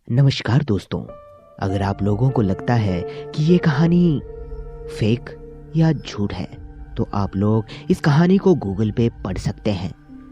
नमस्कार दोस्तों। अगर आप लोगों को लगता है कि ये कहानी फेक या झूठ है तो आप लोग इस कहानी को गूगल पे पढ़ सकते हैं।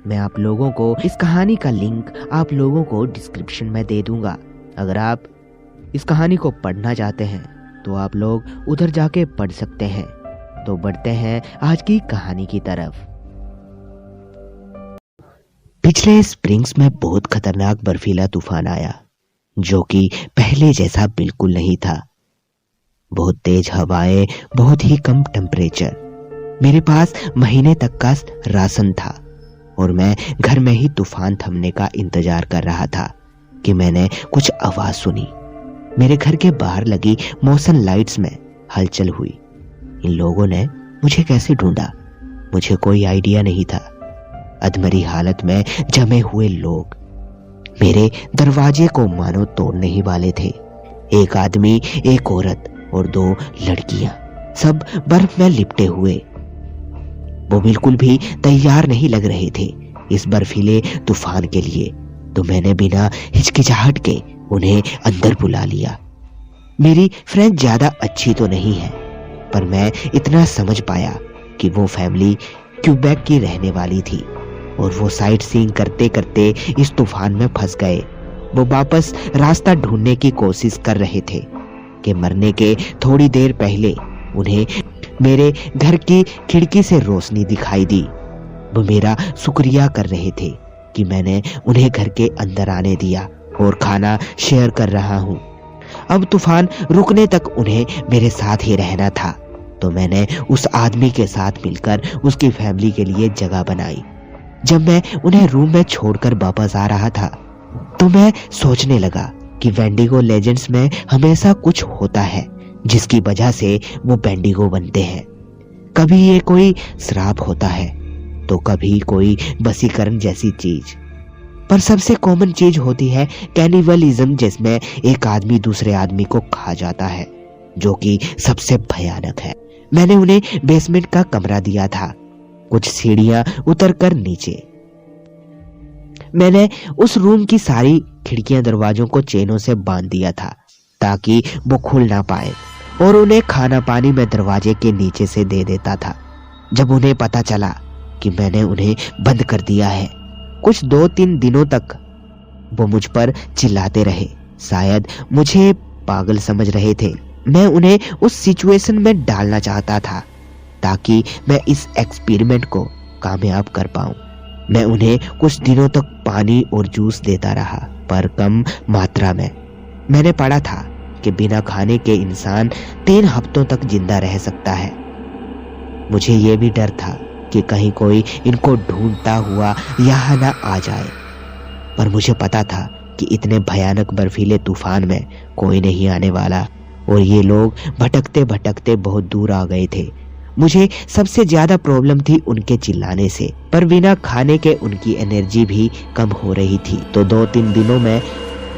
मैं आप लोगों को इस कहानी का लिंक आप लोगों को डिस्क्रिप्शन में दे दूंगा। अगर आप इस कहानी को पढ़ना चाहते हैं तो आप लोग उधर जाके पढ़ सकते हैं। तो बढ़ते हैं आज की कहानी की तरफ। पिछले स्प्रिंग्स में बहुत खतरनाक बर्फीला तूफान आया जो कि पहले जैसा बिल्कुल नहीं था। बहुत तेज हवाएं, बहुत ही कम टेम्परेचर। मेरे पास महीने तक का राशन था और मैं घर में ही तूफान थमने का इंतजार कर रहा था कि मैंने कुछ आवाज सुनी। मेरे घर के बाहर लगी मोशन लाइट्स में हलचल हुई। इन लोगों ने मुझे कैसे ढूंढा, मुझे कोई आइडिया नहीं था। अधमरी हालत में जमे हुए लोग मेरे दरवाजे को मानो तोड़ने ही वाले थे। एक आदमी, एक औरत और 2 लड़कियां, सब बर्फ में लिपटे हुए। वो बिल्कुल भी तैयार नहीं लग रहे थे इस बर्फीले तूफान के लिए। तो मैंने बिना हिचकिचाहट के उन्हें अंदर बुला लिया। मेरी फ्रेंड ज्यादा अच्छी तो नहीं है, पर मैं इतना समझ पाया कि वो फैमिली क्यूबेक की रहने वाली थी और वो साइट सीइंग करते करते इस तूफान में फंस गए। वो वापस रास्ता ढूंढने की कोशिश कर रहे थे कि मरने के थोड़ी देर पहले उन्हें मेरे घर की खिड़की से रोशनी दिखाई दी। वो मेरा शुक्रिया कर रहे थे कि मैंने उन्हें घर के अंदर आने दिया और खाना शेयर कर रहा हूँ। अब तूफान रुकने तक उन्हें मेरे साथ ही रहना था। तो मैंने उस आदमी के साथ मिलकर उसकी फैमिली के लिए जगह बनाई। जब मैं उन्हें रूम में छोड़कर वापस आ रहा था तो मैं सोचने लगा कि वेंडिगो लेजेंड्स में हमेशा कुछ होता है जिसकी वजह से वो वेंडिगो बनते हैं। कभी ये कोई श्राप होता है तो कभी कोई वशीकरण जैसी चीज, पर सबसे कॉमन चीज होती है कैनिबलिज्म, जिसमें एक आदमी दूसरे आदमी को खा जाता है, जो कि सबसे भयानक है। मैंने उन्हें बेसमेंट का कमरा दिया था, कुछ सीढ़ियां उतरकर नीचे। मैंने उस रूम की सारी खिड़कियां दरवाजों को चेनों से बांध दिया था ताकि वो खुल ना पाए, और उन्हें खाना पानी में दरवाजे के नीचे से दे देता था। जब उन्हें पता चला कि मैंने उन्हें बंद कर दिया है, कुछ 2-3 दिनों तक वो मुझ पर चिल्लाते रहे। शायद मुझे पागल समझ रहे थे। मैं उन्हें उस सिचुएशन में डालना चाहता था ताकि मैं इस एक्सपेरिमेंट को कामयाब कर पाऊं। मैं उन्हें कुछ दिनों तक पानी और जूस देता रहा, पर कम मात्रा में। मैंने पढ़ा था कि बिना खाने के इंसान 3 हफ्तों तक जिंदा रह सकता है। मुझे ये भी डर था कि कहीं कोई इनको ढूंढता हुआ यहाँ ना आ जाए, पर मुझे पता था कि इतने भयानक बर्फीले तूफान में कोई नहीं आने वाला और ये लोग भटकते भटकते बहुत दूर आ गए थे। मुझे सबसे ज्यादा प्रॉब्लम थी उनके चिल्लाने से, पर बिना खाने के उनकी एनर्जी भी कम हो रही थी। तो 2-3 दिनों में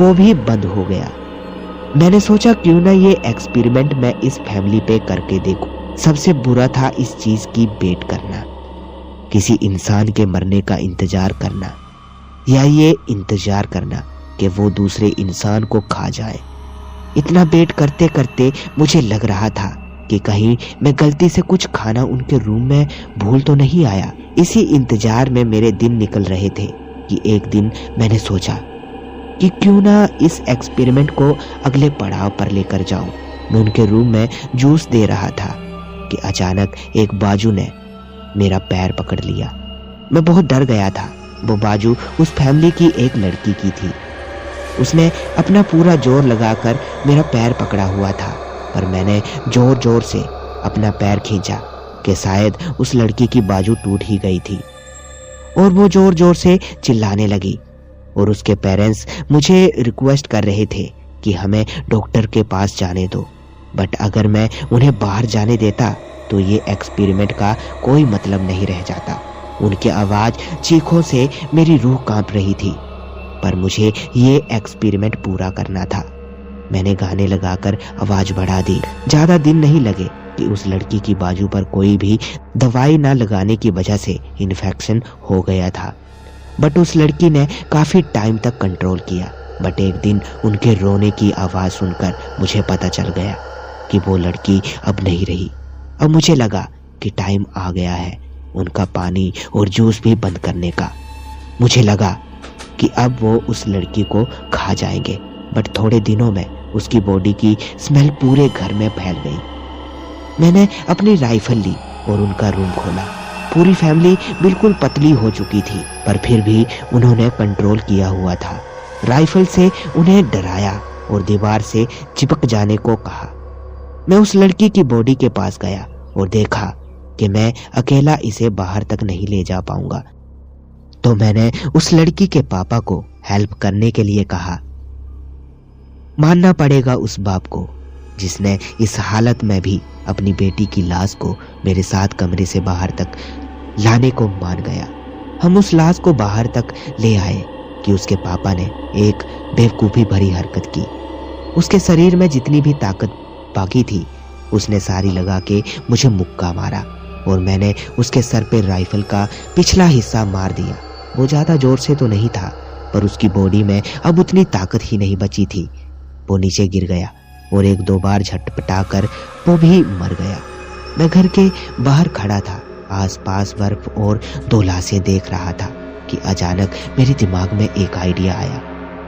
वो भी बंद हो गया। मैंने सोचा क्यों ना ये एक्सपेरिमेंट मैं इस फैमिली पे करके देखूं। सबसे बुरा था इस चीज की वेट करना, किसी इंसान के मरने का इंतजार करना, या ये इंतजार करना कि वो दूसरे इंसान को खा जाए। इतना वेट करते करते मुझे लग रहा था कि कहीं मैं गलती से कुछ खाना उनके रूम में भूल तो नहीं आया। इसी इंतजार में मेरे दिन निकल रहे थे कि एक दिन मैंने सोचा कि क्यों ना इस एक्सपेरिमेंट को अगले पड़ाव पर लेकर जाऊं। मैं उनके रूम में जूस दे रहा था कि अचानक एक बाजू ने मेरा पैर पकड़ लिया। मैं बहुत डर गया था। वो बाजू उस फैमिली की एक लड़की की थी। उसने अपना पूरा जोर लगाकर मेरा पैर पकड़ा हुआ था, पर मैंने जोर जोर से अपना पैर खींचा कि शायद उस लड़की की बाजू टूट ही गई थी, और वो जोर जोर से चिल्लाने लगी। और उसके पेरेंट्स मुझे रिक्वेस्ट कर रहे थे कि हमें डॉक्टर के पास जाने दो, बट अगर मैं उन्हें बाहर जाने देता तो ये एक्सपेरिमेंट का कोई मतलब नहीं रह जाता। उनकी आवाज, चीखों से मेरी रूह कांप रही थी, पर मुझे ये एक्सपेरिमेंट पूरा करना था। मैंने गाने लगाकर आवाज बढ़ा दी। ज्यादा दिन नहीं लगे कि उस लड़की की बाजू पर कोई भी दवाई ना लगाने की वजह से इन्फेक्शन हो गया था। बट उस लड़की ने काफी टाइम तक कंट्रोल किया। बट एक दिन उनके रोने की आवाज़ सुनकर मुझे पता चल गया कि वो लड़की अब नहीं रही। अब मुझे लगा कि टाइम आ गया है उनका पानी और जूस भी बंद करने का। मुझे लगा कि अब वो उस लड़की को खा जाएंगे, बट थोड़े दिनों में उसकी बॉडी की स्मेल पूरे घर में फैल गई। मैंने अपनी राइफल ली और उनका रूम खोला। पूरी फैमिली बिल्कुल पतली हो चुकी थी, पर फिर भी उन्होंने कंट्रोल किया हुआ था। राइफल से उन्हें डराया और दीवार से चिपक जाने को कहा। मैं उस लड़की की बॉडी के पास गया और देखा कि मैं अकेला इसे बाहर तक नहीं ले जा पाऊंगा, तो मैंने उस लड़की के पापा को हेल्प करने के लिए कहा। मानना पड़ेगा उस बाप को जिसने इस हालत में भी अपनी बेटी की लाश को मेरे साथ कमरे से बाहर तक लाने को मान गया। हम उस लाश को बाहर तक ले आए कि उसके पापा ने एक बेवकूफ़ी भरी हरकत की। उसके शरीर में जितनी भी ताकत बाकी थी उसने सारी लगा के मुझे मुक्का मारा और मैंने उसके सर पे राइफल का पिछला हिस्सा मार दिया। वो ज़्यादा जोर से तो नहीं था, पर उसकी बॉडी में अब उतनी ताकत ही नहीं बची थी। वो नीचे गिर गया और एक दो बार झटपटा कर वो भी मर गया। मैं घर के बाहर खड़ा था, आसपास बर्फ और दो लाशें देख रहा था कि अचानक मेरे दिमाग में एक आइडिया आया।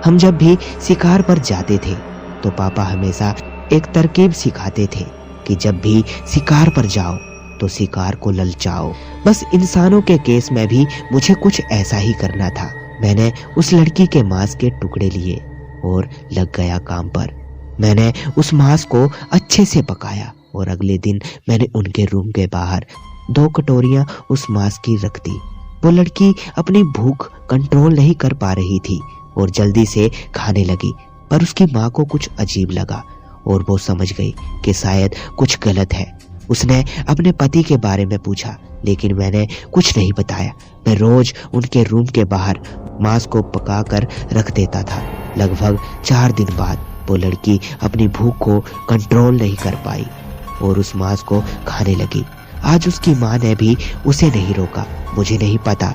हम जब भी शिकार पर जाते थे तो पापा हमेशा एक तरकीब सिखाते थे कि जब भी शिकार पर जाओ तो शिकार को ललचाओ। बस इंसानों के केस में भी मुझे कुछ ऐसा ही करना था। मैंने उस लड़की के मांस के टुकड़े लिए और लग गया काम पर। मैंने उस मांस को अच्छे से पकाया और अगले दिन मैंने उनके रूम के बाहर 2 कटोरियां उस मांस की रख दी। वो लड़की अपनी भूख कंट्रोल नहीं कर पा रही थी और जल्दी से खाने लगी, पर उसकी माँ को कुछ अजीब लगा और वो समझ गई कि शायद कुछ गलत है। उसने अपने पति के बारे में पूछा, लेकिन मैंने कुछ नहीं बताया। मैं रोज उनके रूम के बाहर मांस को पका कर रख देता था। लगभग 4 दिन बाद वो लड़की अपनी भूख को कंट्रोल नहीं कर पाई और उस मांस को खाने लगी। आज उसकी माँ ने भी उसे नहीं रोका। मुझे नहीं पता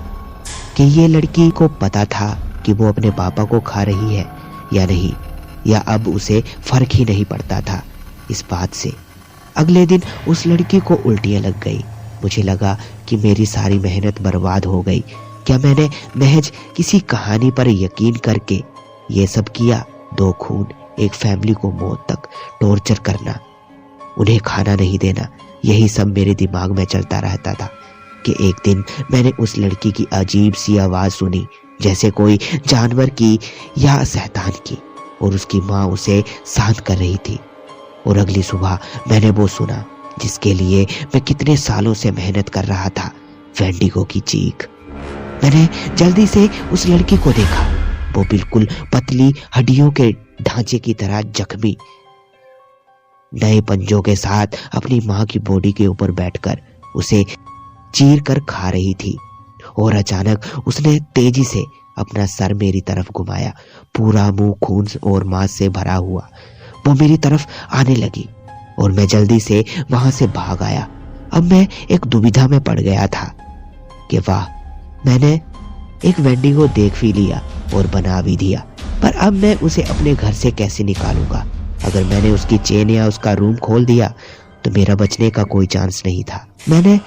कि ये लड़की को पता था कि वो अपने पापा को खा रही है या नहीं, या अब उसे फर्क ही नहीं पड़ता था इस बात से। अगले दिन उस लड़की को उल्टियां लग गई। मुझे लगा कि मेरी सारी मेहनत बर्बाद हो गई। क्या मैंने महज किसी कहानी पर यकीन करके ये सब किया? 2 खून, एक फैमिली को मौत तक टॉर्चर करना, उन्हें खाना नहीं देना, यही सब मेरे दिमाग में चलता रहता था कि एक दिन मैंने उस लड़की की अजीब सी आवाज़ सुनी, जैसे कोई जानवर की या शैतान की, और उसकी माँ उसे शांत कर रही थी। और अगली सुबह मैंने वो सुना जिसके लिए मैं कितने सालों से मेहनत कर रहा था, वेंडिगो की चीख। मैंने जल्दी से उस लड़की को देखा। वो बिल्कुल पतली हड्डियों के ढांचे की तरह जख्मी, नए पंजों के साथ अपनी माँ की बॉडी के ऊपर बैठकर उसे चीर कर खा रही थी। और अचानक उसने तेजी से अपना सर मेरी तरफ घुमाया। पूरा मुंह खून और मांस से भरा हुआ वो मेरी तरफ आने लगी और मैं जल्दी से वहां से भाग आया। अब मैं एक दुविधा में पड़ गया था कि वाह, मैंने एक वेंडिगो देख भी लिया और बना भी दिया, पर अब मैं उसे अपने घर से कैसे निकालूंगा? अगर मैंने उसकी चेन या उसका रूम खोल दिया तो मेरा बचने का कोई चांस नहीं था। मैंने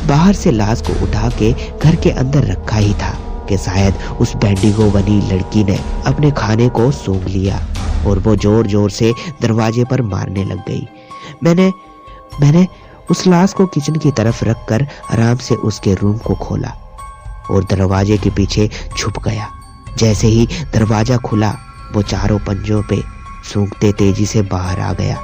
बाहर से लाश को उठा के घर के अंदर रखा ही था कि शायद उस वेंडिगो बनी लड़की ने अपने खाने को सूंघ लिया और वो जोर जोर से दरवाजे पर मारने लग गई। मैंने उस लाश को किचन की तरफ रखकर आराम से उसके रूम को खोला और दरवाजे के पीछे छुप गया। जैसे ही दरवाजा खुला वो चारों पंजों पे सूंघते तेजी से बाहर आ गया।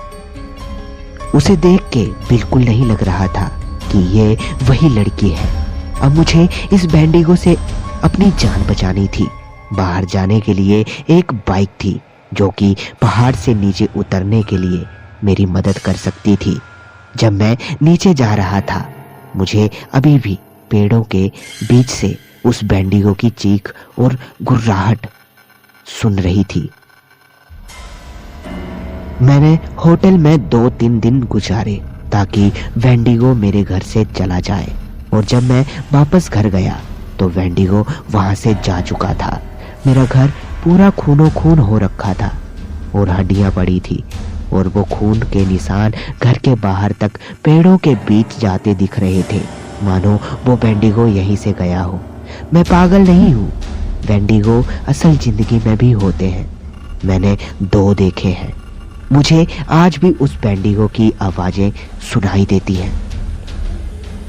उसे देख के बिल्कुल नहीं लग रहा था कि ये वही लड़की है। अब मुझे इस वेंडिगो से अपनी जान बचानी थी। बाहर जाने के लिए एक बाइक थी जो कि पहाड़ से नीचे उतरने के लिए मेरी मदद कर सकती थी। जब मैं नीचे जा रहा था मुझे अभी भी पेड़ों के बीच से उस वेंडिगो की चीख और गुर्राहट सुन रही थी। मैंने होटल में 2-3 दिन गुजारे ताकि वेंडिगो मेरे घर से चला जाए, और जब मैं वापस घर गया तो वेंडिगो वहां से जा चुका था। मेरा घर पूरा खूनो खून हो रखा था और हड्डियां पड़ी थी और वो खून के निशान घर के बाहर तक पेड़ों के बीच जाते दिख रहे थे, मानो वो वेंडिगो यहीं से गया हो। मैं पागल नहीं हूँ, वेंडिगो असल जिंदगी में भी होते हैं। मैंने 2 देखे हैं। मुझे आज भी उस वेंडिगो की आवाजें सुनाई देती हैं।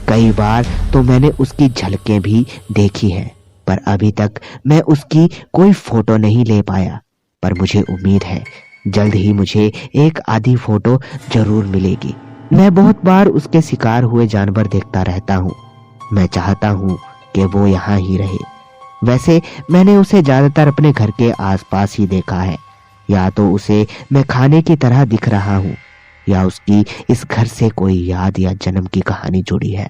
कई बार तो मैंने उसकी झलकें भी देखी हैं, पर अभी तक मैं उसकी कोई फोटो नहीं ले पाया। पर मुझे उम्मीद है जल्द ही मुझे एक आधी फोटो जरूर मिलेगी। मैं बहुत बार उसके शिकार हुए जानवर देखता रहता हूँ। मैं चाहता हूँ कि वो यहाँ ही रहे। वैसे मैंने उसे ज्यादातर अपने घर के आसपास ही देखा है। या तो उसे मैं खाने की तरह दिख रहा हूँ या उसकी इस घर से कोई याद या जन्म की कहानी जुड़ी है।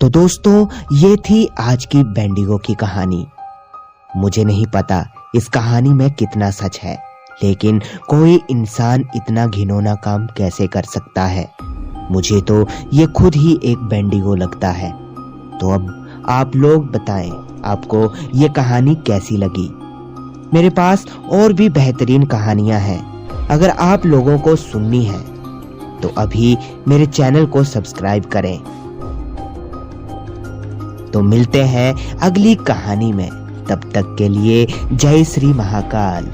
तो दोस्तों, ये थी आज की वेंडिगो की कहानी। मुझे नहीं पता इस कहानी में कितना सच है, लेकिन कोई इंसान इतना घिनौना काम कैसे कर सकता है। मुझे तो ये खुद ही एक वेंडिगो लगता है। तो अब आप लोग बताएं आपको ये कहानी कैसी लगी। मेरे पास और भी बेहतरीन कहानियां हैं। अगर आप लोगों को सुननी है तो अभी मेरे चैनल को सब्सक्राइब करें। तो मिलते हैं अगली कहानी में। तब तक के लिए जय श्री महाकाल।